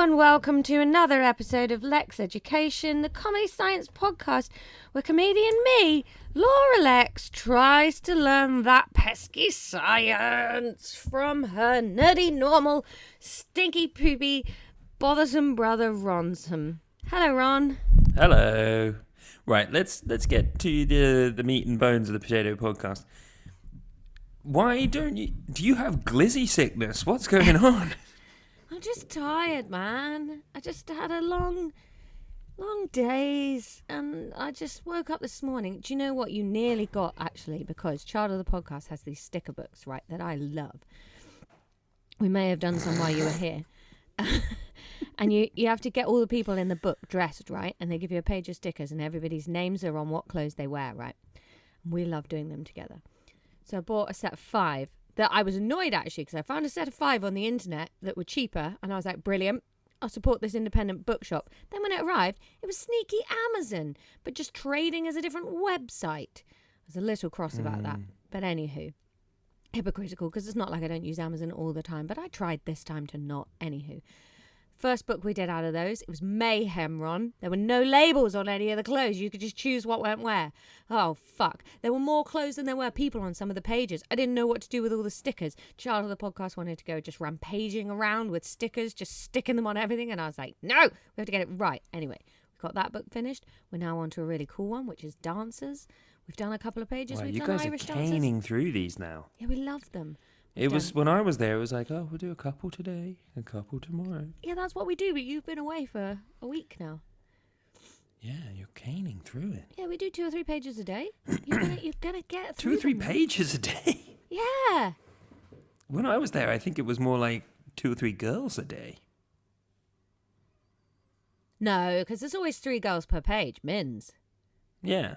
and welcome to another episode of Lexx Education, the comedy science podcast where comedian me, Laura Lexx, tries to learn that pesky science from her nerdy, normal, stinky, poopy, bothersome brother Ronson. Hello, Ron. Hello. Right, let's get to the meat and bones of the potato podcast. Why don't you... Do you have glizzy sickness? What's going on? I'm just tired, man. I just had a long days, and I just woke up this morning. Do you know what you nearly got, actually? Because Child of the Podcast has these sticker books, right, that I love. We may have done some while you were here. And you have to get all the people in the book dressed, right? And they give you a page of stickers, and everybody's names are on what clothes they wear, right? And we love doing them together. So I bought a set of 5 that I was annoyed, actually, because I found a set of 5 on the internet that were cheaper, and I was like, brilliant, I'll support this independent bookshop. Then when it arrived, it was sneaky Amazon, but just trading as a different website. I was a little cross about that. But anywho, hypocritical, because it's not like I don't use Amazon all the time, but I tried this time to not. Anywho. First book we did out of those, it was mayhem, Ron. There were no labels on any of the clothes. You could just choose what went where. Oh, fuck. There were more clothes than there were people on some of the pages. I didn't know what to do with all the stickers. Child of the Podcast wanted to go just rampaging around with stickers, just sticking them on everything. And I was like, no, we have to get it right. Anyway, we got that book finished. We're now on to a really cool one, which is dancers. We've done a couple of pages. Wow, We've you done guys Irish are caning dancers. through these now. Yeah, we love them. It was when I was there. It was like, oh, we'll do a couple today, a couple tomorrow. Yeah, that's what we do. But you've been away for a week now. Yeah, you're caning through it. Yeah, we do 2 or 3 pages a day. You're gonna get through 2 or 3 them, pages a day. Yeah. When I was there, I think it was more like 2 or 3 girls a day. No, because there's always 3 girls per page, mins. Yeah.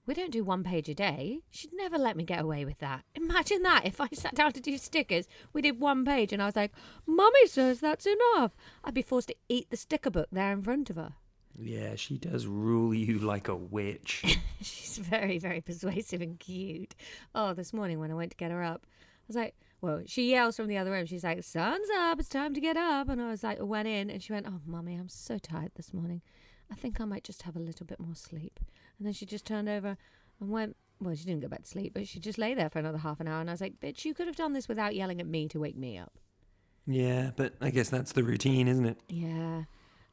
We don't do 1 page a day. She'd never let me get away with that. Imagine that. If I sat down to do stickers, we did 1 page and I was like, Mummy says that's enough. I'd be forced to eat the sticker book there in front of her. Yeah, she does rule you like a witch. She's very, very persuasive and cute. Oh, this morning when I went to get her up, I was like, well, she yells from the other room. She's like, sun's up, it's time to get up. And I was like, I went in and she went, oh, Mummy, I'm so tired this morning. I think I might just have a little bit more sleep. And then she just turned over and went, well, she didn't go back to sleep, but she just lay there for another half an hour. And I was like, bitch, you could have done this without yelling at me to wake me up. Yeah, but I guess that's the routine, isn't it? Yeah.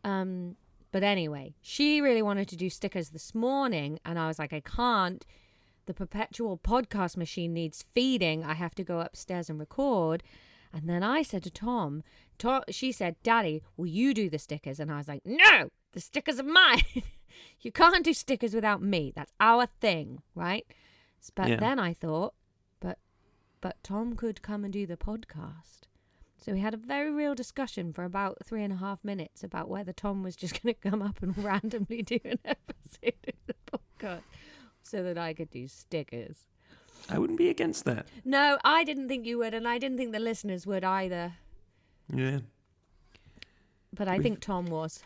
But anyway, she really wanted to do stickers this morning. And I was like, I can't. The perpetual podcast machine needs feeding. I have to go upstairs and record. And then I said to Tom, she said, Daddy, will you do the stickers? And I was like, no, the stickers are mine. You can't do stickers without me. That's our thing, right? But then I thought, but Tom could come and do the podcast. So we had a very real discussion for about 3.5 minutes about whether Tom was just going to come up and randomly do an episode of the podcast so that I could do stickers. I wouldn't be against that. No, I didn't think you would, and I didn't think the listeners would either. Yeah. But I think Tom was.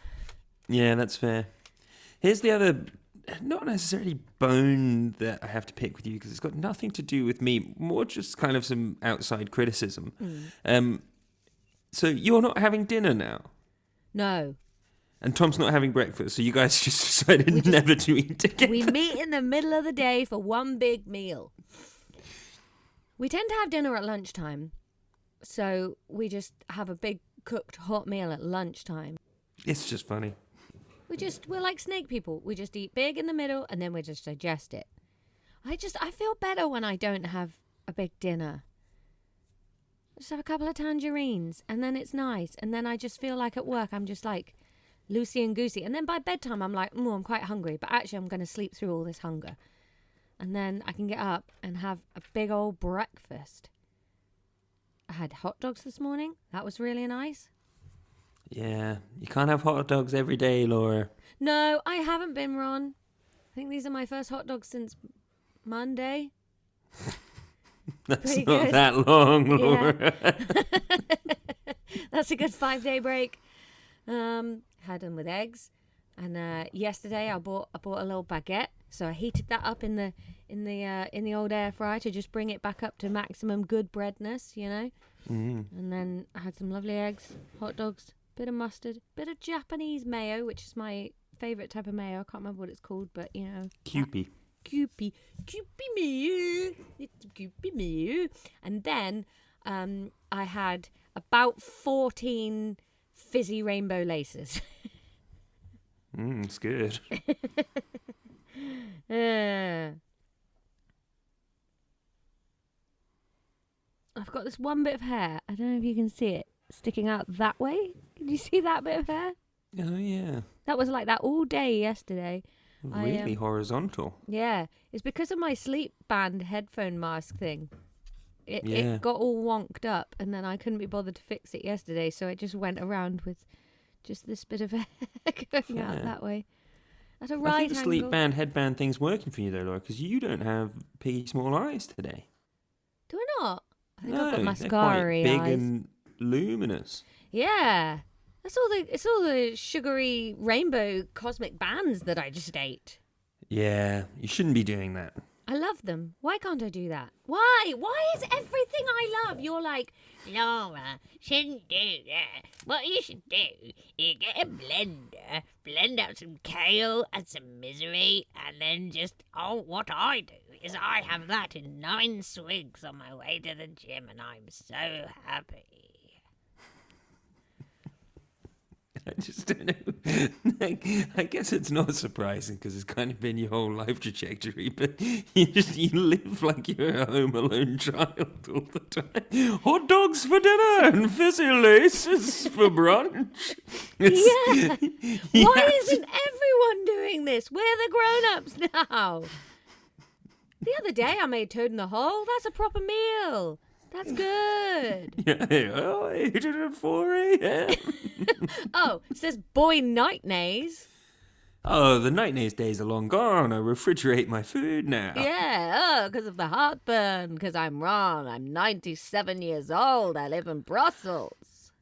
Yeah, that's fair. Here's the other, not necessarily bone that I have to pick with you, because it's got nothing to do with me, more just kind of some outside criticism. So you're not having dinner now? No. And Tom's not having breakfast, so you guys just decided never to eat together? We meet in the middle of the day for one big meal. We tend to have dinner at lunchtime, so we just have a big cooked hot meal at lunchtime. It's just funny. We're like snake people. We just eat big in the middle and then we just digest it. I feel better when I don't have a big dinner. Just have a couple of tangerines and then it's nice. And then I just feel like at work I'm just like loosey and goosey. And then by bedtime I'm like, I'm quite hungry, but actually I'm going to sleep through all this hunger. And then I can get up and have a big old breakfast. I had hot dogs this morning. That was really nice. Yeah, you can't have hot dogs every day, Laura. No, I haven't been, Ron. I think these are my first hot dogs since Monday. That's Pretty not good. that long, Laura. Yeah. That's a good 5-day break. Had them with eggs. And yesterday I bought a little baguette. So I heated that up in the old air fryer to just bring it back up to maximum good breadness, you know. And then I had some lovely eggs, hot dogs, bit of mustard, bit of Japanese mayo, which is my favourite type of mayo. I can't remember what it's called, but you know. Kewpie. Kewpie mayo. It's Kewpie mayo. And then I had about 14 fizzy rainbow laces. It's good. I've got this one bit of hair. I don't know if you can see it sticking out that way. Can you see that bit of hair? Oh, yeah. That was like that all day yesterday. Really horizontal. Yeah. It's because of my sleep band headphone mask thing. It got all wonked up, and then I couldn't be bothered to fix it yesterday, so I just went around with just this bit of hair going out that way. At a right I think the angle. sleep band, headband thing's working for you, though, Laura, because you don't have piggy small eyes today. Do I not? I think No, I've got they're mascara quite big eyes. and luminous. Yeah. It's all the sugary rainbow cosmic bands that I just ate. Yeah, you shouldn't be doing that. I love them. Why can't I do that? Why? Why is everything I love? You're like, Laura, shouldn't do that. What you should do is get a blender, blend out some kale and some misery, and then what I do is I have that in 9 swigs on my way to the gym, and I'm so happy. I just don't know. I guess it's not surprising because it's kind of been your whole life trajectory, but you live like you're a Home Alone child all the time. Hot dogs for dinner and fizzy laces for brunch. Yeah. Why isn't everyone doing this? We're the grown-ups now. The other day I made toad in the hole. That's a proper meal. That's good. Yeah, I ate it at 4 a.m. Oh, it says boy night-nays. Oh, the night-nays days are long gone. I refrigerate my food now. Yeah, because of the heartburn. Because I'm wrong. I'm 97 years old. I live in Brussels.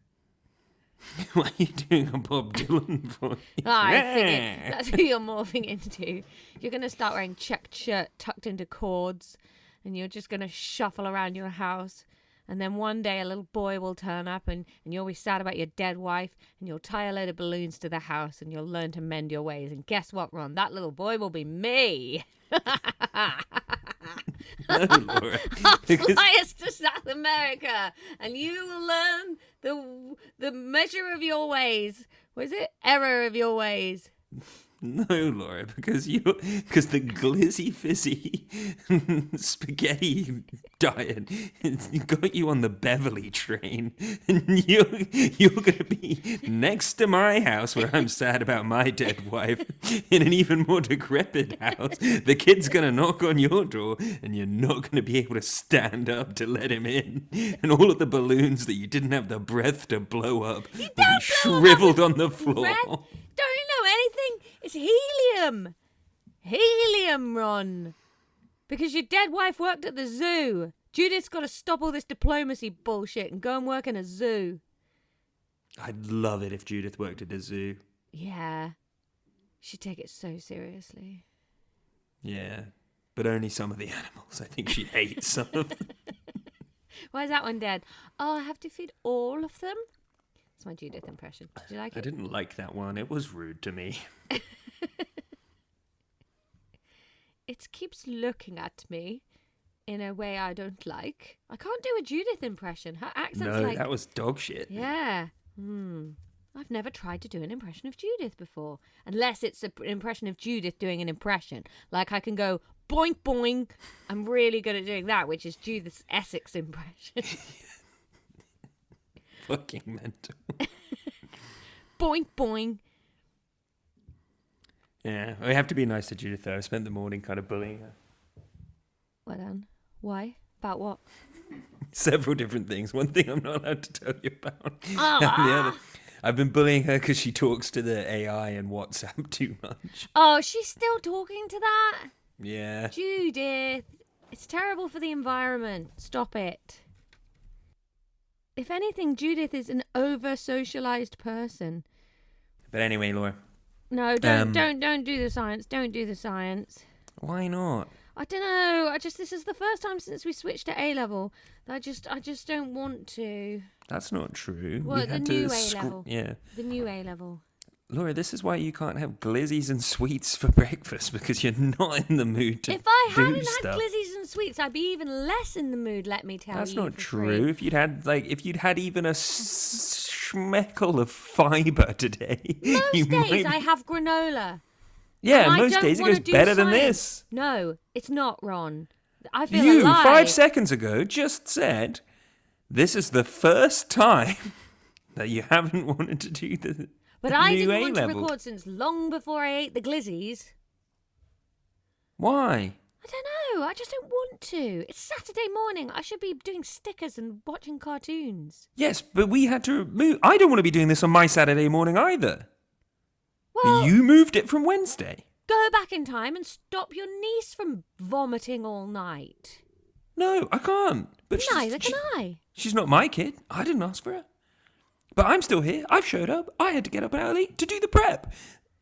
Why are you doing a Bob Dylan voice? I think that's who you're morphing into. You're going to start wearing checked shirt tucked into cords, and you're just going to shuffle around your house. And then one day a little boy will turn up and you'll be sad about your dead wife, and you'll tie a load of balloons to the house, and you'll learn to mend your ways. And guess what, Ron? That little boy will be me. No, Laura. I'll fly us to South America, and you will learn the measure of your ways. What is it? Error of your ways. No, Laura, because the glizzy fizzy spaghetti diet has got you on the Beverly train, and you're going to be next to my house where I'm sad about my dead wife in an even more decrepit house. The kid's going to knock on your door, and you're not going to be able to stand up to let him in, and all of the balloons that you didn't have the breath to blow up will be shriveled on the floor. Don't you know anything? It's helium. Helium, Ron. Because your dead wife worked at the zoo. Judith's got to stop all this diplomacy bullshit and go and work in a zoo. I'd love it if Judith worked at a zoo. Yeah. She'd take it so seriously. Yeah, but only some of the animals. I think she'd hate some of them. Why is that one dead? Oh, I have to feed all of them? That's my Judith impression. Did you like it? I didn't like that one. It was rude to me. It keeps looking at me in a way I don't like. I can't do a Judith impression. Her accent's No, that was dog shit. Yeah. I've never tried to do an impression of Judith before. Unless it's an impression of Judith doing an impression. Like I can go, boink, boink. I'm really good at doing that, which is Judith's Essex impression. Fucking mental. Boink, boink. Yeah, we have to be nice to Judith, though. I spent the morning kind of bullying her. Well done. Why? About what? Several different things. One thing I'm not allowed to tell you about. Oh, And the other, I've been bullying her because she talks to the AI and WhatsApp too much. Oh, she's still talking to that? Yeah. Judith, it's terrible for the environment. Stop it. If anything, Judith is an over-socialized person. But anyway, Laura. No, don't do the science. Don't do the science. Why not? I don't know. This is the first time since we switched to A level that I just don't want to. That's not true. Well, we had the new to A level. Yeah. The new A level. Laura, this is why you can't have glizzies and sweets for breakfast, because you're not in the mood to If I do hadn't stuff. had glizzies and sweets, I'd be even less in the mood, let me tell you. That's not for true. free. If you'd had even a schmeckle of fibre today, Most days I have granola. Yeah, and most days it goes better than this. No, it's not, Ron. I feel You, alive. 5 seconds ago, just said this is the first time that you haven't wanted to do the But the I new didn't want to A-level. record since long before I ate the glizzies. Why? I don't know. I just don't want to. It's Saturday morning. I should be doing stickers and watching cartoons. Yes, but we had to move. I don't want to be doing this on my Saturday morning either. Well, You moved it from Wednesday. go back in time and stop your niece from vomiting all night. No, I can't. But Neither can I. She's not my kid. I didn't ask for her. But I'm still here. I've showed up. I had to get up early to do the prep.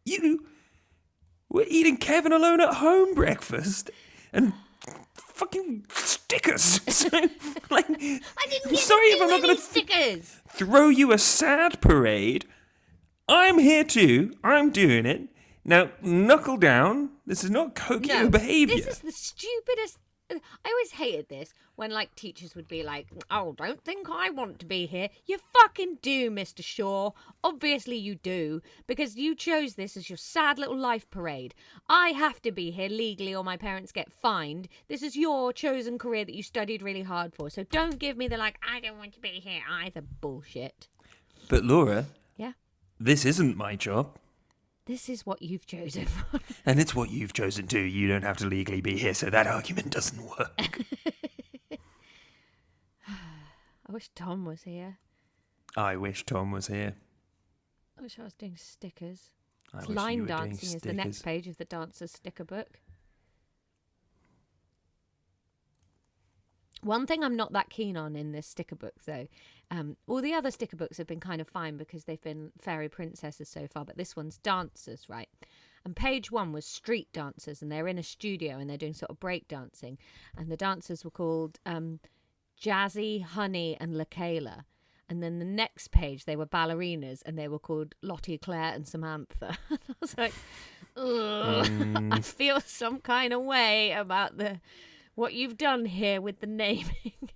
You were eating Kevin alone at home breakfast and fucking stickers. So, like, I didn't I'm get sorry to if do I'm not any going to stickers. throw you a sad parade. I'm here too. I'm doing it. Now, knuckle down. This is not Kokio behaviour. This is the stupidest. I always hated this when, like, teachers would be like, "Oh, don't think I want to be here." You fucking do, Mr. Shaw. Obviously you do, because you chose this as your sad little life parade. I have to be here legally or my parents get fined. This is your chosen career that you studied really hard for, so don't give me the, like, "I don't want to be here" either bullshit. But Laura, Yeah? this isn't my job. This is what you've chosen. And it's what you've chosen too. You don't have to legally be here, so that argument doesn't work. I wish Tom was here. I wish Tom was here. I wish I was doing stickers. I wish you Line were doing dancing is the next stickers. page of the dancer's sticker book. One thing I'm not that keen on in this sticker book, though, all the other sticker books have been kind of fine because they've been fairy princesses so far, but this one's dancers, right? And page 1 was street dancers, and they're in a studio and they're doing sort of break dancing, and the dancers were called Jazzy, Honey, and LaKayla. And then the next page, they were ballerinas, and they were called Lottie, Claire, and Samantha. I was like, ugh, I feel some kind of way about what you've done here with the naming.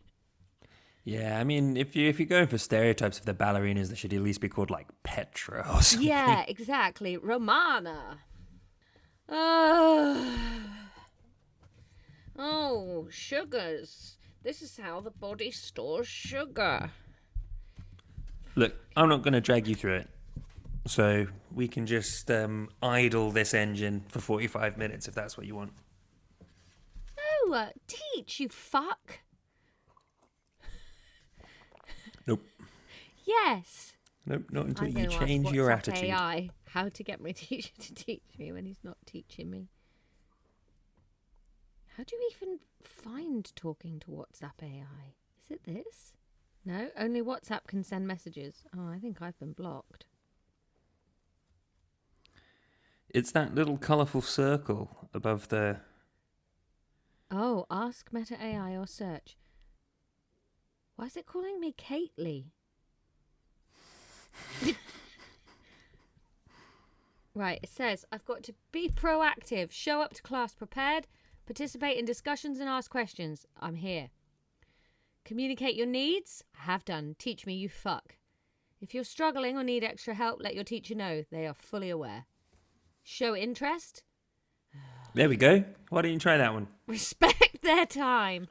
Yeah, I mean, if you're going for stereotypes of the ballerinas, they should at least be called like Petra or something. Yeah, exactly. Romana. Oh, sugars. This is how the body stores sugar. Look, I'm not going to drag you through it. So we can just idle this engine for 45 minutes if that's what you want. No, teach, you fuck. Nope. Yes. Nope, not until I'm you gonna change ask your WhatsApp attitude. AI how to get my teacher to teach me when he's not teaching me. How do you even find talking to WhatsApp AI? Is it this? No, only WhatsApp can send messages. Oh, I think I've been blocked. It's that little colourful circle above the... Oh, ask Meta AI or search. Why is it calling me Kately? Right, it says I've got to be proactive, show up to class prepared, participate in discussions and ask questions. I'm here. Communicate your needs. I have done. Teach me, you fuck. If you're struggling or need extra help, let your teacher know. They are fully aware. Show interest. There we go. Why don't you try that one? Respect their time.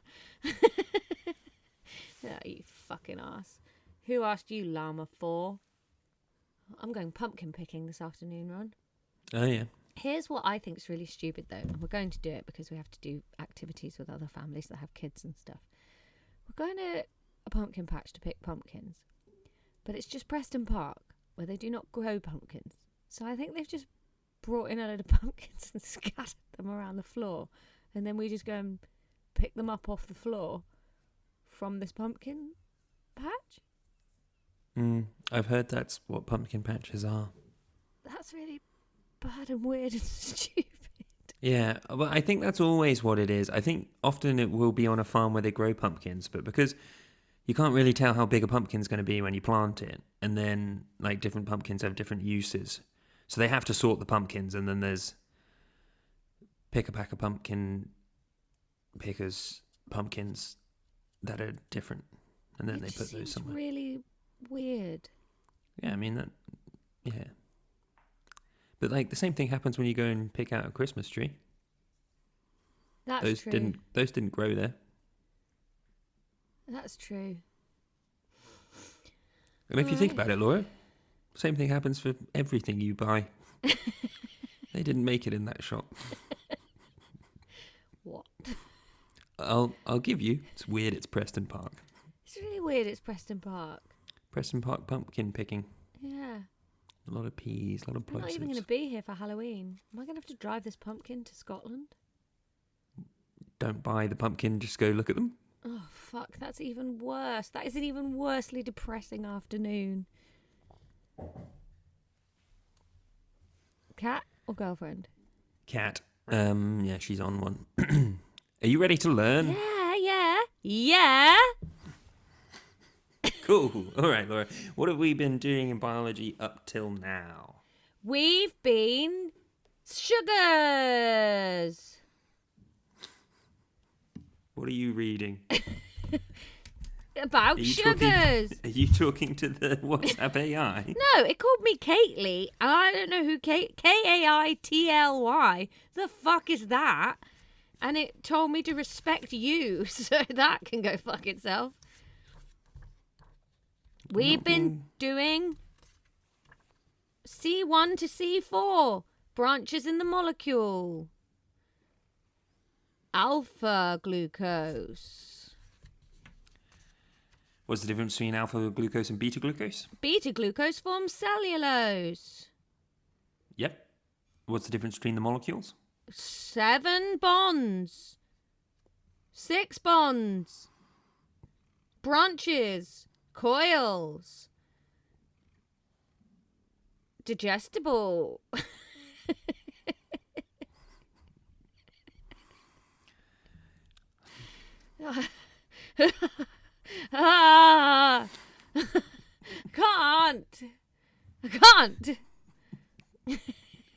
Oh, you fucking ass. Who asked you, Llama 4? I'm going pumpkin picking this afternoon, Ron. Oh, yeah. Here's what I think's really stupid, though, and we're going to do it because we have to do activities with other families that have kids and stuff. We're going to a pumpkin patch to pick pumpkins, but it's just Preston Park, where they do not grow pumpkins. So I think they've just brought in a load of pumpkins and scattered them around the floor, and then we just go and pick them up off the floor from this pumpkin patch. I've heard that's what pumpkin patches are. That's really bad and weird and stupid. Yeah, well, I think that's always what it is. I think often it will be on a farm where they grow pumpkins, but because you can't really tell how big a pumpkin's going to be when you plant it. And then, like, different pumpkins have different uses. So they have to sort the pumpkins, and then there's pick-a-pack of pumpkin pickers pumpkins that are different. And then they put those somewhere. It's really weird. Yeah, I mean, that, yeah. But, like, the same thing happens when you go and pick out a Christmas tree. That's true. Those didn't grow there. That's true. And if you think about it, Laura, same thing happens for everything you buy. They didn't make it in that shop. What? I'll give you. It's weird. It's Preston Park. It's really weird. It's Preston Park. Preston Park pumpkin picking. Yeah. A lot of peas, a lot of I'm not plosives. even going to be here for Halloween. Am I going to have to drive this pumpkin to Scotland? Don't buy the pumpkin. Just go look at them. Oh, fuck. That's even worse. That is an even worsely depressing afternoon. Cat or girlfriend? Cat. Yeah, she's on one. Are you ready to learn? Yeah. Cool. All right, Laura. What have we been doing in biology up till now? We've been sugars. What are you reading? About sugars. Are you talking to the WhatsApp AI? No, it called me Kately. I don't know who Kaitly. The fuck is that? And it told me to respect you, so that can go fuck itself. We've been doing C1 to C4, branches in the molecule. Alpha glucose. What's the difference between alpha glucose and beta glucose? Beta glucose forms cellulose. Yep. What's the difference between the molecules? 7 bonds. 6 bonds. Branches. Coils. Digestible. Ah, can't. I can't.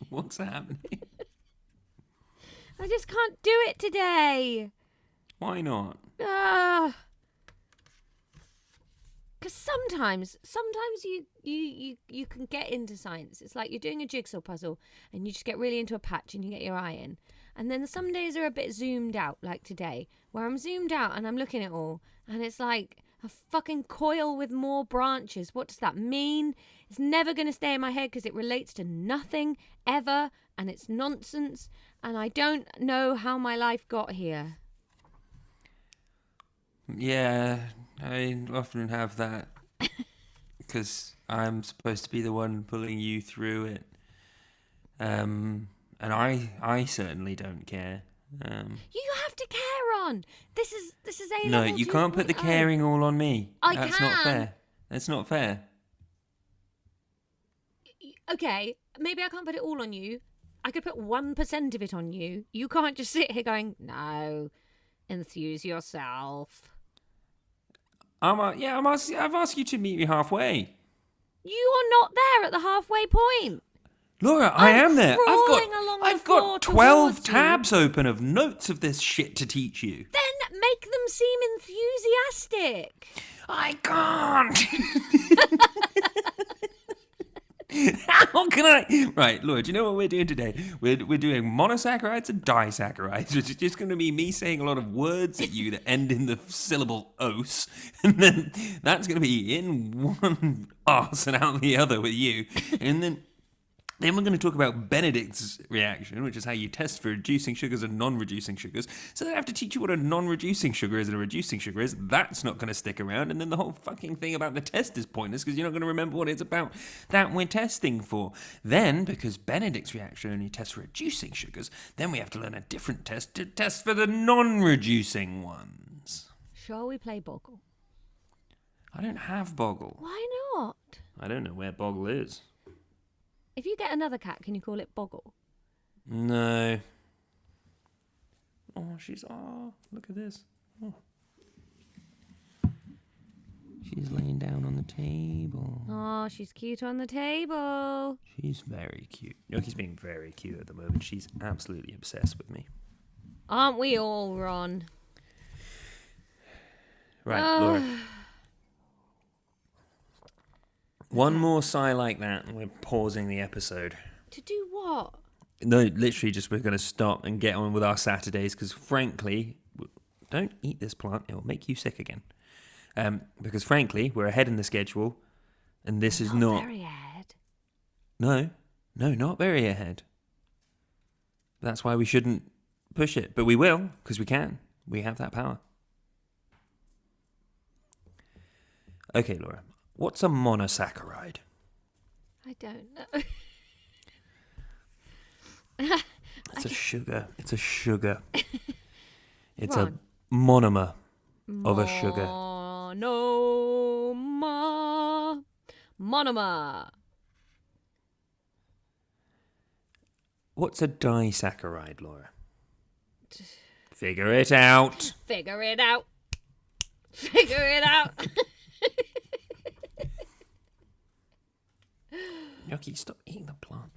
What's happening? I just can't do it today. Why not? Because sometimes you can get into science. It's like you're doing a jigsaw puzzle and you just get really into a patch and you get your eye in. And then some days are a bit zoomed out, like today, where I'm zoomed out and I'm looking at it all and it's like a fucking coil with more branches. What does that mean? It's never going to stay in my head because it relates to nothing ever and it's nonsense and I don't know how my life got here. Yeah, I often have that because I'm supposed to be the one pulling you through it. And I certainly don't care. You have to care on. This is A No, level you can't put the 2.0. caring all on me. That's can. not fair. That's not fair. Okay, maybe I can't put it all on you. I could put 1% of it on you. You can't just sit here going, no, enthuse yourself. I've asked you to meet me halfway. You are not there at the halfway point. Laura, I am there. crawling along the I've floor got 12 towards you. tabs open of notes of this shit to teach you. Then make them seem enthusiastic. I can't. How can I? Right, Laura, do you know what we're doing today? We're doing monosaccharides and disaccharides, which is just going to be me saying a lot of words at you that end in the syllable os, and then that's going to be in one arse and out the other with you, and then we're going to talk about Benedict's reaction, which is how you test for reducing sugars and non-reducing sugars. So then I have to teach you what a non-reducing sugar is and a reducing sugar is. That's not going to stick around. And then the whole fucking thing about the test is pointless because you're not going to remember what it's about that we're testing for. Then, because Benedict's reaction only tests for reducing sugars, then we have to learn a different test to test for the non-reducing ones. Shall we play Boggle? I don't have Boggle. Why not? I don't know where Boggle is. If you get another cat, can you call it Boggle? No. Oh, look at this. Oh. She's laying down on the table. Oh, she's cute on the table. She's very cute. Gnocchi's being very cute at the moment. She's absolutely obsessed with me. Aren't we all, Ron? Right, Laura. One more sigh like that and we're pausing the episode. To do what? No, literally just we're going to stop and get on with our Saturdays because frankly, don't eat this plant. It will make you sick again. Because frankly, we're ahead in the schedule and this is not... very ahead. No, not very ahead. That's why we shouldn't push it. But we will because we can. We have that power. Okay, Laura. What's a monosaccharide? I don't know. It's a sugar. It's a sugar. It's Ron. a monomer of a sugar. Monomer. What's a disaccharide, Laura? Figure it out. Figure it out. Figure it out. Gnocchi, stop eating the plant.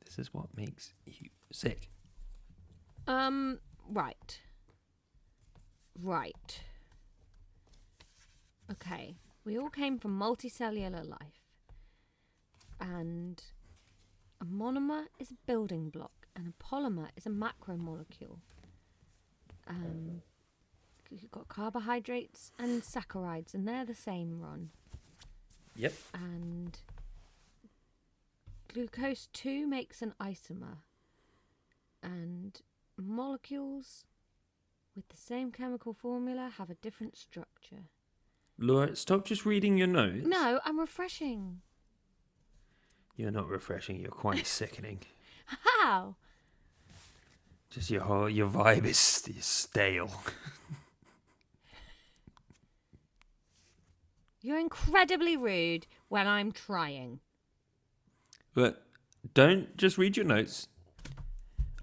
This is what makes you sick. Right. Okay. We all came from multicellular life. And a monomer is a building block and a polymer is a macromolecule. You've got carbohydrates and saccharides and they're the same, Ron. Yep. And glucose 2 makes an isomer. And molecules with the same chemical formula have a different structure. Laura, stop just reading your notes. No, I'm refreshing. You're not refreshing. You're quite sickening. How? Just your vibe is stale. You're incredibly rude when I'm trying. But don't just read your notes.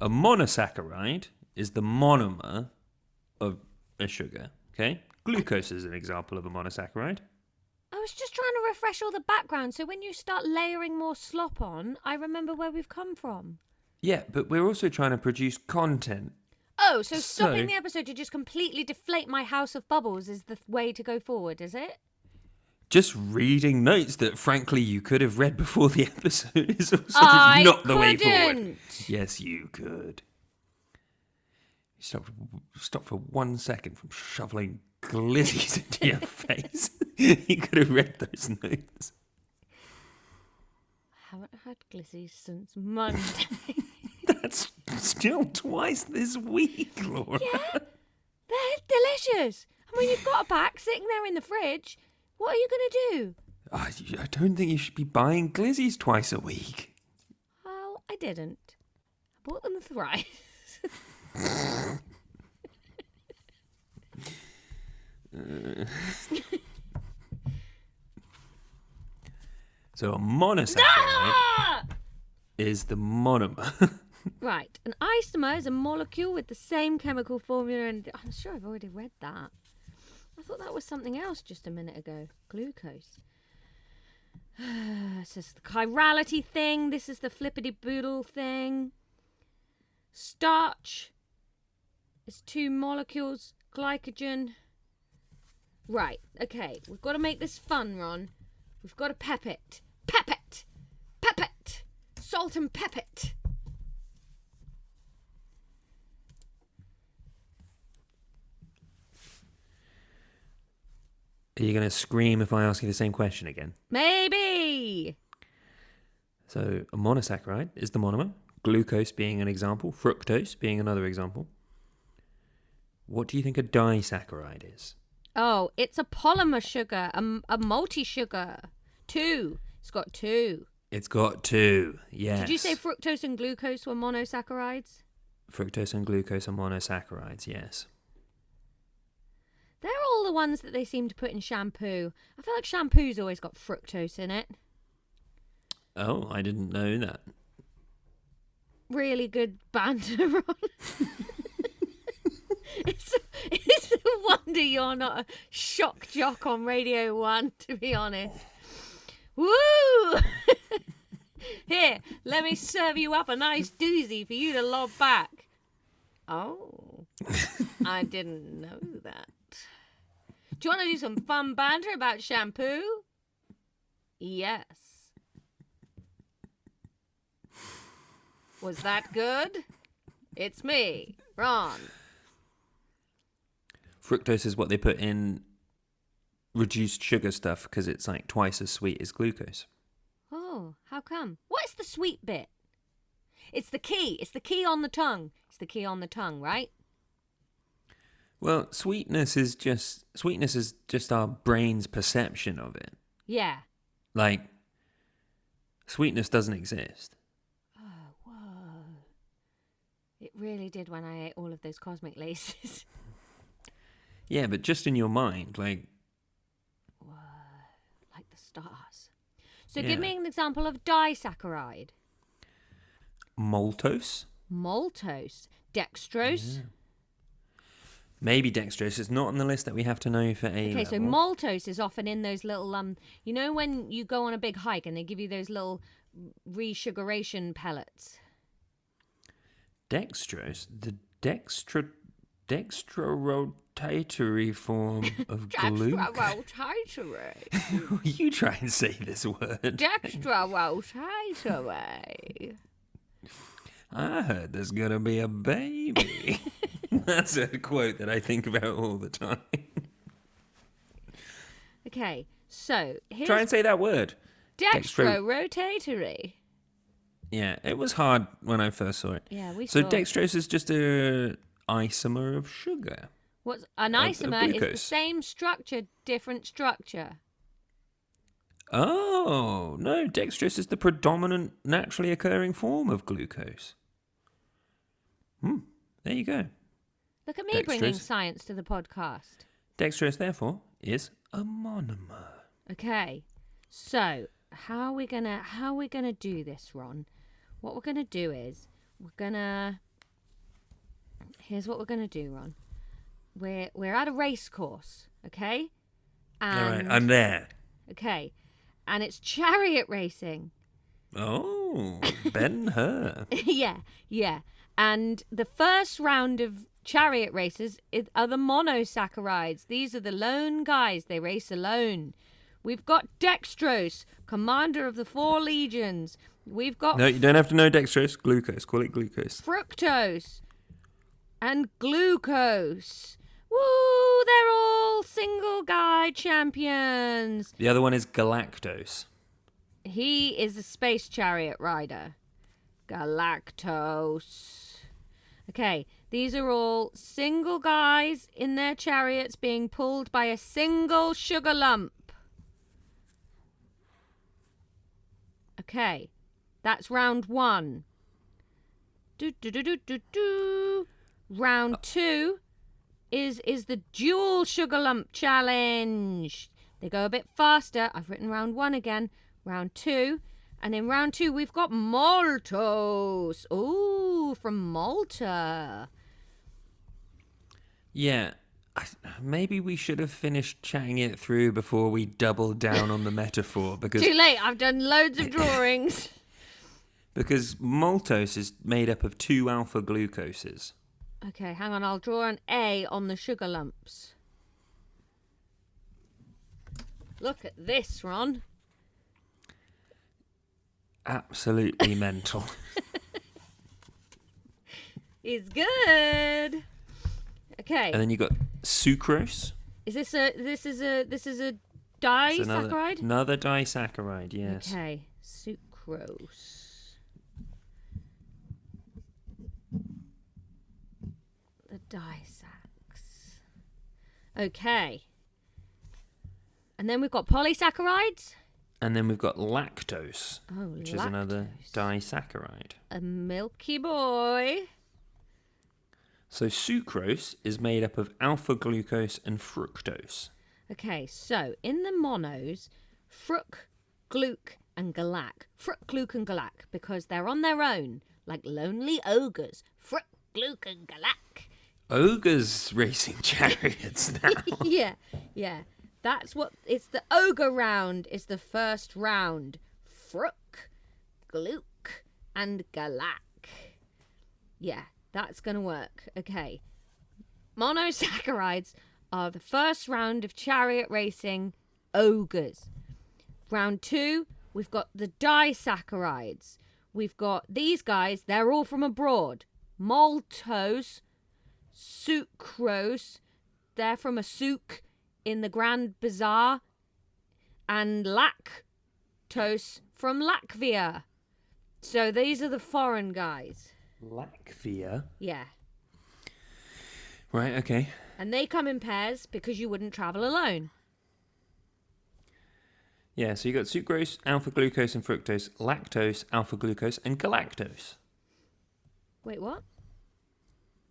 A monosaccharide is the monomer of a sugar, okay? Glucose is an example of a monosaccharide. I was just trying to refresh all the background so when you start layering more slop on, I remember where we've come from. Yeah, but we're also trying to produce content. Oh, so stopping the episode to just completely deflate my house of bubbles is the way to go forward, is it? Just reading notes that, frankly, you could have read before the episode is also not the way forward. Yes, you could. Stop for 1 second from shoveling glizzies into your face. You could have read those notes. I haven't had glizzies since Monday. That's still twice this week, Laura. Yeah, they're delicious. I mean, you've got a pack sitting there in the fridge. What are you going to do? I don't think you should be buying glizzies twice a week. Well, I didn't. I bought them thrice. So a monosaccharide is the monomer. Right. An isomer is a molecule with the same chemical formula, and I'm sure I've already read that. I thought that was something else just a minute ago. Glucose. This is the chirality thing. This is the flippity-boodle thing. Starch is 2 molecules. Glycogen. Right. Okay. We've got to make this fun, Ron. We've got to pep it. Pep it. Pep it. Salt and pep it. Are you going to scream if I ask you the same question again? Maybe. So a monosaccharide is the monomer, glucose being an example, fructose being another example. What do you think a disaccharide is? Oh, it's a polymer sugar, a multi-sugar. 2. It's got 2. It's got 2, yes. Did you say fructose and glucose were monosaccharides? Fructose and glucose are monosaccharides, yes. They're all the ones that they seem to put in shampoo. I feel like shampoo's always got fructose in it. Oh, I didn't know that. Really good banter, Ron. it's No wonder you're not a shock jock on Radio 1, to be honest. Woo! Here, let me serve you up a nice doozy for you to lob back. Oh, I didn't know that. Do you want to do some fun banter about shampoo? Yes. Was that good? It's me, Ron. Fructose is what they put in reduced sugar stuff because it's like twice as sweet as glucose. Oh, how come? What's the sweet bit? It's the key. It's the key on the tongue. It's the key on the tongue, right? Well, sweetness is just our brain's perception of it. Yeah. Like, sweetness doesn't exist. Oh, whoa. It really did when I ate all of those cosmic laces. Yeah, but just in your mind, like... Whoa. Like the stars. So Yeah. give me an example of disaccharide. Maltose? Maltose. Dextrose. Yeah. Maybe dextrose. It's not on the list that we have to know for A Okay, so level. maltose is often in those little, you know when you go on a big hike and they give you those little resugaration pellets? Dextrose? The dextrorotatory form of glucose. Dextrorotatory. You try and say this word. Dextrorotatory. I heard there's going to be a baby. That's a quote that I think about all the time. Okay, so here's Try and say that word. dextrorotatory. Yeah, it was hard when I first saw it. Yeah, we So saw. dextrose is just a isomer of sugar. What's an of isomer is the glucose. same structure, different structure. Oh, no, dextrose is the predominant naturally occurring form of glucose. There you go. Look at me bringing Dextrose. science to the podcast. Dextrose, therefore, is a monomer. Okay, so how are we gonna do this, Ron? What we're gonna do is here's what we're gonna do, Ron. We're at a race course, okay? All right, I'm there. Okay, and it's chariot racing. Oh, Ben-Hur. yeah. And the first round of chariot races are the monosaccharides. These are the lone guys. They race alone. We've got dextrose, commander of the 4 legions. We've got No, you don't have to know dextrose. Glucose. Call it glucose. fructose and glucose. Woo! They're all single guy champions. The other one is galactose. He is a space chariot rider. Galactose. Okay, these are all single guys in their chariots being pulled by a single sugar lump. Okay, that's round 1. Round 2 is the dual sugar lump challenge. They go a bit faster. I've written round 1 again. Round 2. And in round 2, we've got maltose. Ooh, from Malta. Yeah. Maybe we should have finished chatting it through before we doubled down on the metaphor. Because Too late. I've done loads of drawings. Because maltose is made up of 2 alpha glucoses. Okay, hang on. I'll draw an A on the sugar lumps. Look at this, Ron. Absolutely mental. It's good. Okay. And then you got sucrose. Is this a disaccharide? Another disaccharide, yes. Okay. Sucrose. The disacs. Okay. And then we've got polysaccharides. And then we've got lactose, Oh, which is another disaccharide. A milky boy. So sucrose is made up of alpha glucose and fructose. Okay, so in the monos, fruc, gluc, and galac. Fruc, gluc, and galac, because they're on their own, like lonely ogres. Fruc, gluc, and galac. ogres racing chariots now. Yeah. That's what it's the ogre round is the first round. Fruck, Gluck, and Galak. Yeah, that's gonna work. Okay. Monosaccharides are the first round of chariot racing ogres. Round 2, we've got the disaccharides. We've got these guys, they're all from abroad. Maltose, sucrose, they're from a souk in the Grand Bazaar. And lactose from Latvia. So these are the foreign guys. Latvia? Yeah. Right, okay. And they come in pairs because you wouldn't travel alone. Yeah, so you got sucrose, alpha glucose and fructose, lactose, alpha glucose, and galactose. Wait, what?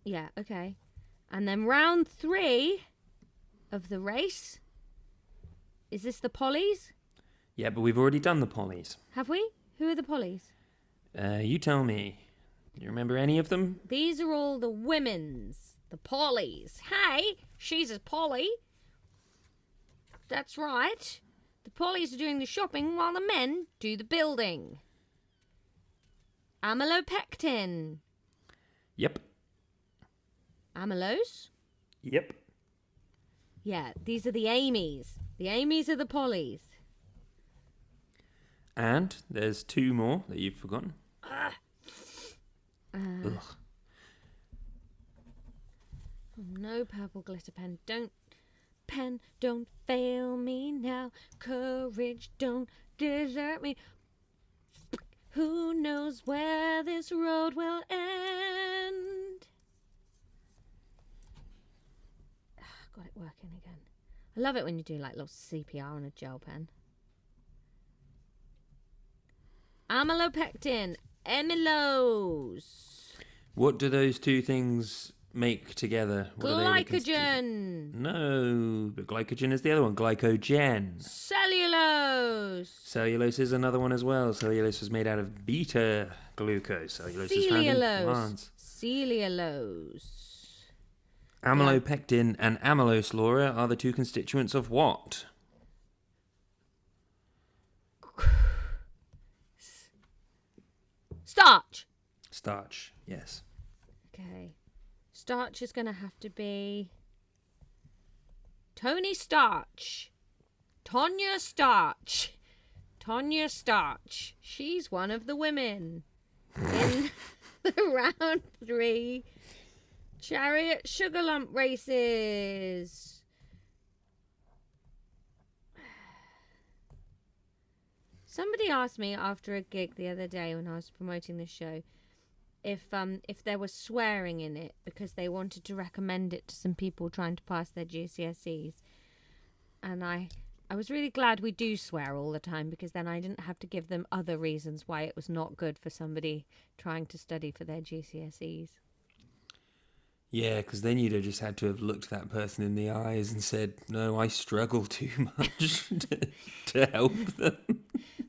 Yeah, okay. And then round 3 of the race. Is this the polys? Yeah, but we've already done the polys. Have we? Who are the polys? You tell me. You remember any of them? These are all the women's. The polys. Hey, she's a poly. That's right. The polys are doing the shopping while the men do the building. Amylopectin. Yep. Amylose? Yep. Yeah, these are the Amy's. The Amy's are the polys. And there's 2 more that you've forgotten. Ugh. No purple glitter pen, don't fail me now. Courage, don't desert me. Who knows where this road will end? Got it working again. I love it when you do like little CPR on a gel pen. Amylopectin, amylose. What do those 2 things make together? What are they Glycogen. No, but glycogen is the other one. Glycogen. Cellulose. Cellulose is another one as well. Cellulose is made out of beta glucose. Cellulose is found in plants. Cellulose. Amylopectin and amylose, Laura, are the 2 constituents of what? Starch. Starch, yes. Okay. Starch is going to have to be Tony Starch. Tonya Starch. Tonya Starch. She's one of the women in the round 3 chariot sugar lump races. Somebody asked me after a gig the other day when I was promoting the show if there was swearing in it because they wanted to recommend it to some people trying to pass their GCSEs. And I was really glad we do swear all the time because then I didn't have to give them other reasons why it was not good for somebody trying to study for their GCSEs. Yeah, because then you'd have just had to have looked that person in the eyes and said, no, I struggle too much to help them.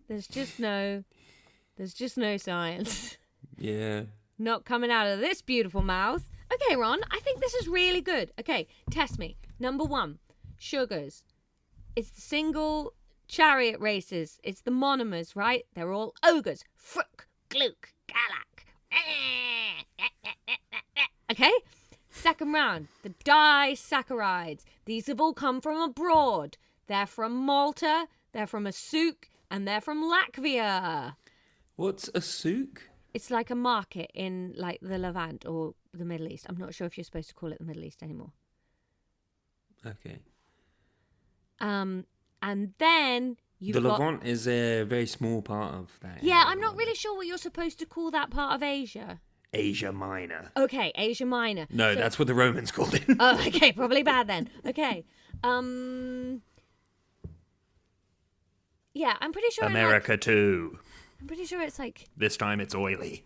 There's just no science. Yeah. Not coming out of this beautiful mouth. Okay, Ron, I think this is really good. Okay, test me. Number 1, sugars. It's the single chariot races. It's the monomers, right? They're all ogres. Fruck, Gluck, Galak. Okay? Second round, the disaccharides. These have all come from abroad. They're from Malta, they're from a souk, and they're from Latvia. What's a souk? It's like a market in like the Levant or the Middle East. I'm not sure if you're supposed to call it the Middle East anymore. Okay. And then you've got... Levant is a very small part of that. Yeah, I'm not really sure what you're supposed to call that part of Asia. Asia Minor. Okay, Asia Minor. No, that's what the Romans called it. Oh, okay, probably bad then. Okay. Yeah, I'm pretty sure... America too. I'm pretty sure it's like... This time it's oily.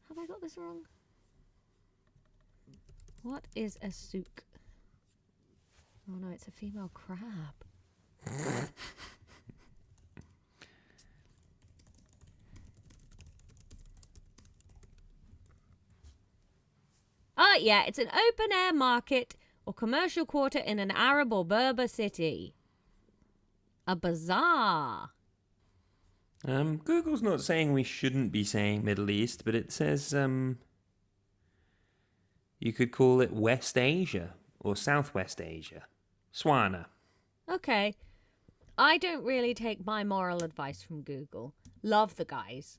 Have I got this wrong? What is a souk? Oh no, it's a female crab. Yeah, it's an open-air market or commercial quarter in an Arab or Berber city. A bazaar. Google's not saying we shouldn't be saying Middle East, but it says you could call it West Asia or Southwest Asia. Swana. Okay. I don't really take my moral advice from Google. Love the guys.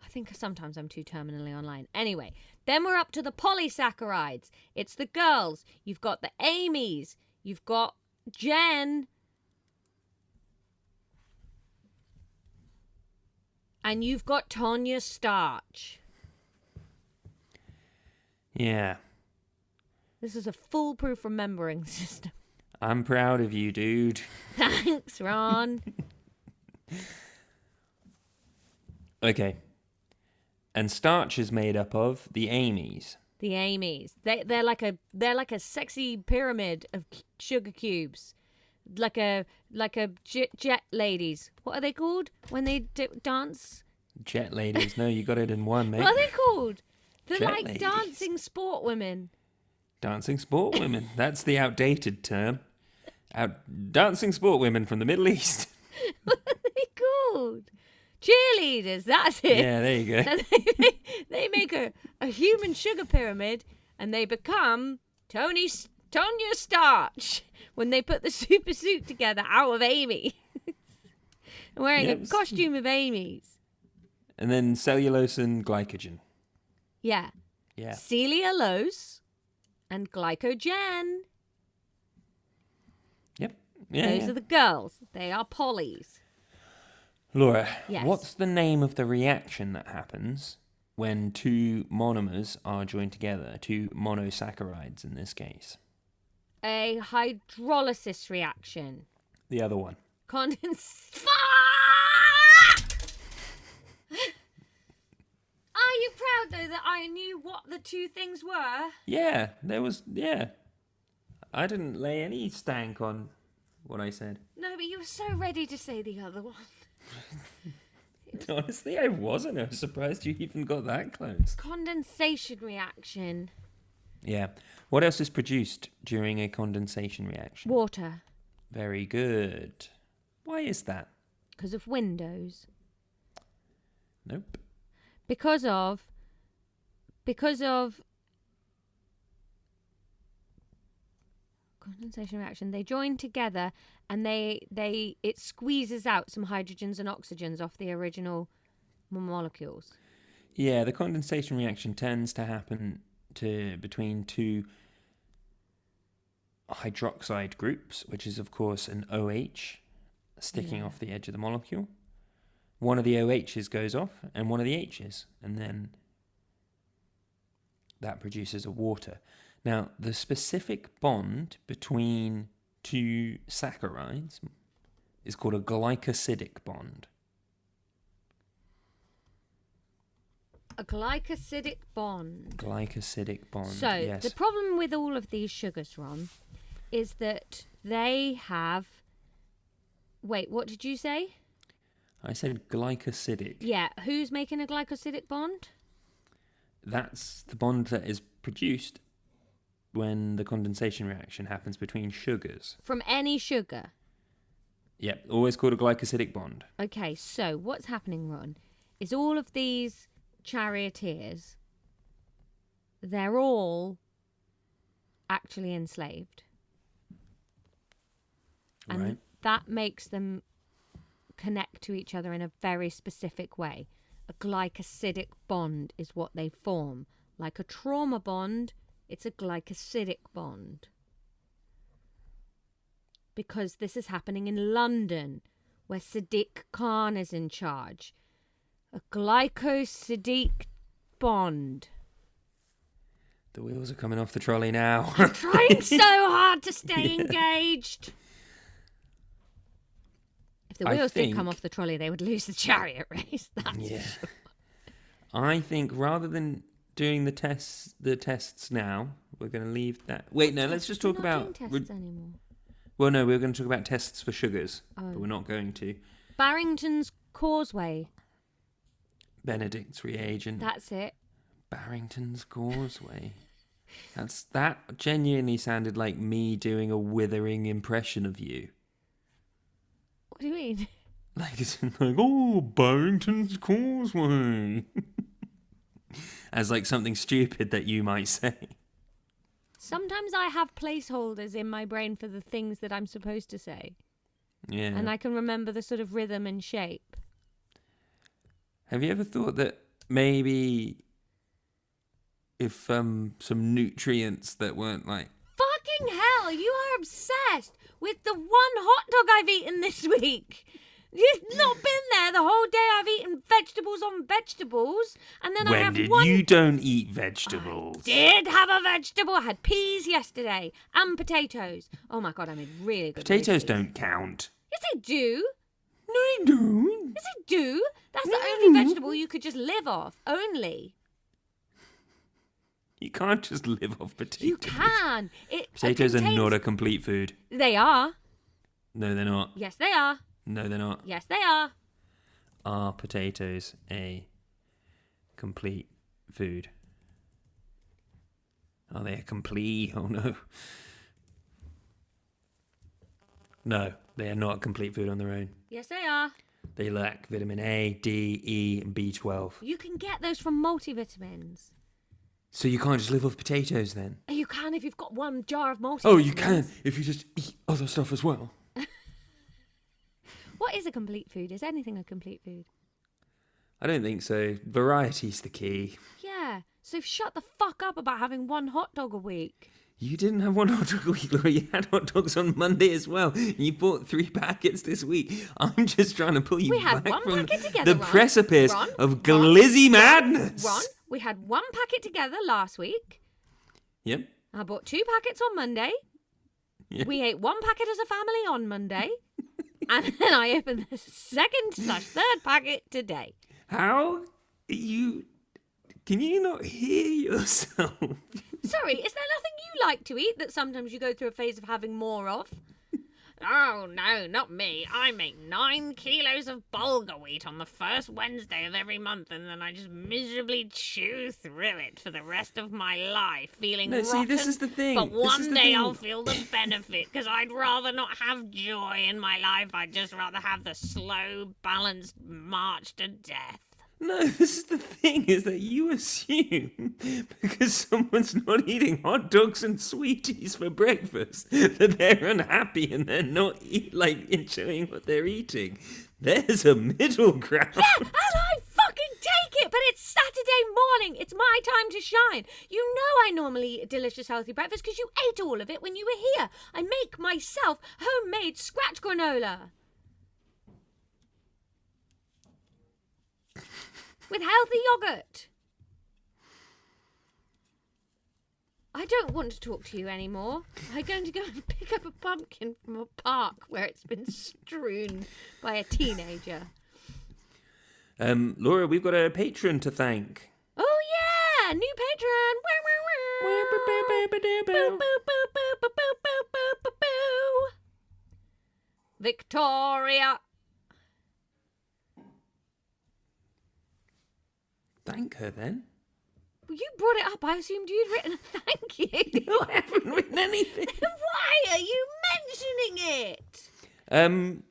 I think sometimes I'm too terminally online. Anyway, then we're up to the polysaccharides. It's the girls. You've got the Amy's. You've got Jen. And you've got Tonya Starch. Yeah. This is a foolproof remembering system. I'm proud of you, dude. Thanks, Ron. Okay. And Starch is made up of the Amy's. The Amy's. They're like a sexy pyramid of sugar cubes. Like a jet ladies. What are they called when they dance? Jet ladies. No, you got it in one, mate. What are they called? They're Jet like ladies. dancing sport women. Dancing sport women. That's the outdated term. Dancing sport women from the Middle East. What are they called? Cheerleaders. That's it. Yeah, there you go. And they make a human sugar pyramid, and they become Tonya Starch when they put the super suit together out of Amy. Wearing a costume of Amy's. And then cellulose and glycogen. Yeah. Yeah. Cellulose and glycogen. Yep. Yeah. Those are the girls. They are polys. Laura, Yes. what's the name of the reaction that happens when two monomers are joined together? Two monosaccharides in this case. A hydrolysis reaction. The other one. Fuck! Are you proud, though, that I knew what the two things were? Yeah, yeah. I didn't lay any stank on what I said. No, but you were so ready to say the other one. Honestly, I wasn't. I was surprised you even got that close. Condensation reaction. Yeah. What else is produced during a condensation reaction? Water. Very good. Why is that? Because of windows. Nope. Because of condensation reaction, they join together and it squeezes out some hydrogens and oxygens off the original molecules. Yeah, the condensation reaction tends to happen between two hydroxide groups, which is of course an OH sticking off the edge of the molecule. One of the OHs goes off and one of the H's, and then that produces a water. Now, the specific bond between two saccharides is called a glycosidic bond. A glycosidic bond. Glycosidic bond, So, yes. the problem with all of these sugars, Ron, is that they have... Wait, what did you say? I said glycosidic. Yeah, who's making a glycosidic bond? That's the bond that is produced when the condensation reaction happens between sugars. From any sugar. Yep, always called a glycosidic bond. Okay, so what's happening, Ron, is all of these charioteers, they're all actually enslaved. And Right. that makes them connect to each other in a very specific way. A glycosidic bond is what they form. Like a trauma bond, it's a glycosidic bond. Because this is happening in London, where Sadiq Khan is in charge. A glycosidic bond. The wheels are coming off the trolley now. I'm trying so hard to stay engaged. If the wheels did come off the trolley, they would lose the chariot race. That's for sure. I think rather than doing the tests now, we're going to leave that. Wait, no, let's just talk about tests anymore. Well, no, we're going to talk about tests for sugars, but we're not going to. Barrington's Causeway. Benedict's reagent. That's it. Barrington's Causeway. That genuinely sounded like me doing a withering impression of you. What do you mean? Like, it's like, oh, Barrington's Causeway. As like something stupid that you might say. Sometimes I have placeholders in my brain for the things that I'm supposed to say. Yeah. And I can remember the sort of rhythm and shape. Have you ever thought that maybe if some nutrients that weren't like... Fucking hell, you are obsessed with the one hot dog I've eaten this week. You've not been there the whole day. I've eaten vegetables on vegetables. And then I have one... You don't eat vegetables. I did have a vegetable. I had peas yesterday and potatoes. Oh my God, I made really good Potatoes roasties. don't count. Yes, they do. No, they don't. Yes, they do. That's the only vegetable you could just live off. Only. You can't just live off potatoes. You can. Potatoes are not a complete food. They are. No, they're not. Yes, they are. No, they're not. Yes, they are. Are potatoes a complete food? Are they a complete... Oh, no. No, they are not a complete food on their own. Yes, they are. They lack vitamin A, D, E, and B12. You can get those from multivitamins. So you can't just live off potatoes then? You can if you've got one jar of multivitamins. Oh, you can if you just eat other stuff as well. What is a complete food? Is anything a complete food? I don't think so. Variety's the key. Yeah. So shut the fuck up about having one hot dog a week. You didn't have one hot dog a week, Laura. You had hot dogs on Monday as well. You bought 3 packets this week. I'm just trying to pull you back from the precipice of glizzy madness. Ron, we had 1 packet together last week. Yep. I bought 2 packets on Monday. Yep. We ate 1 packet as a family on Monday. And then I opened the 2nd/3rd packet today. How you... Can you not hear yourself? Sorry, is there nothing you like to eat that sometimes you go through a phase of having more of? Oh, no, not me. I make 9 kilos of bulgur wheat on the first Wednesday of every month, and then I just miserably chew through it for the rest of my life, feeling rotten. See, this is the thing. But one day I'll feel the benefit, because I'd rather not have joy in my life. I'd just rather have the slow, balanced march to death. No, this is the thing, is that you assume because someone's not eating hot dogs and sweeties for breakfast that they're unhappy and they're not enjoying what they're eating. There's a middle ground. Yeah, and I fucking take it, but it's Saturday morning. It's my time to shine. You know I normally eat a delicious healthy breakfast because you ate all of it when you were here. I make myself homemade scratch granola. With healthy yogurt. I don't want to talk to you anymore. I'm going to go and pick up a pumpkin from a park where it's been strewn by a teenager. Laura, we've got a patron to thank. Oh yeah, new patron. Victoria. Thank her then. Well, you brought it up. I assumed you'd written a thank you. No, I haven't written anything. Why are you mentioning it?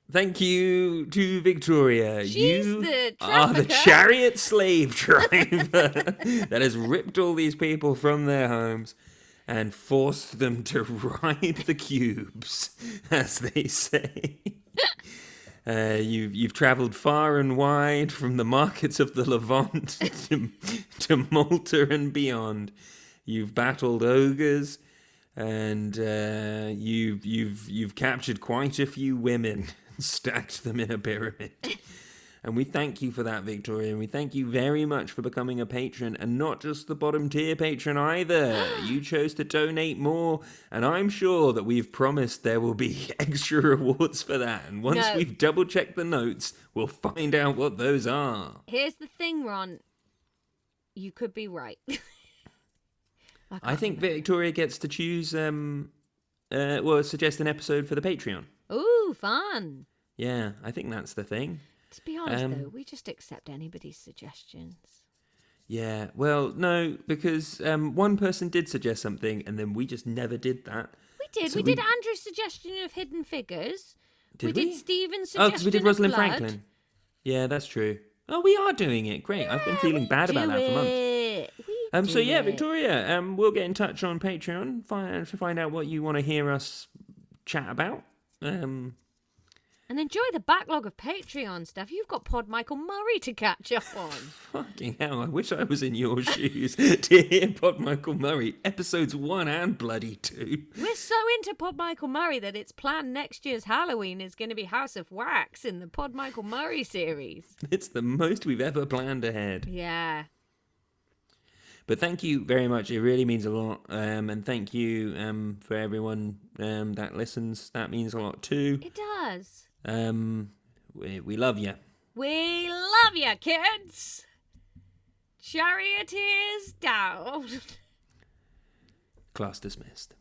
Thank you to Victoria. She's you the are the trafficker. chariot slave driver that has ripped all these people from their homes and forced them to ride the cubes, as they say. You've travelled far and wide from the markets of the Levant to Malta and beyond. You've battled ogres, and you've captured quite a few women and stacked them in a pyramid. And we thank you for that, Victoria, and we thank you very much for becoming a patron, and not just the bottom tier patron either. You chose to donate more, and I'm sure that we've promised there will be extra rewards for that. And once we've double-checked the notes, we'll find out what those are. Here's the thing, Ron. You could be right. I think Victoria gets to choose, suggest an episode for the Patreon. Ooh, fun. Yeah, I think that's the thing. To be honest, though, we just accept anybody's suggestions. Yeah, well, no, because one person did suggest something, and then we just never did that. We did. So We did Andrew's suggestion of Hidden Figures. Did we we? did Stephen's Oh, suggestion because we did of Rosalind Blood. Franklin. Yeah, that's true. Oh, we are doing it. Great. I've been feeling bad about that for months. So yeah, Victoria, we'll get in touch on Patreon to find out what you want to hear us chat about. And enjoy the backlog of Patreon stuff. You've got Pod Michael Murray to catch up on. Fucking hell, I wish I was in your shoes to hear Pod Michael Murray, episodes 1 and bloody 2. We're so into Pod Michael Murray that it's planned next year's Halloween is going to be House of Wax in the Pod Michael Murray series. It's the most we've ever planned ahead. Yeah. But thank you very much. It really means a lot. And thank you for everyone that listens. That means a lot too. It does. We love you. We love you, kids. Chariot is down. Class dismissed.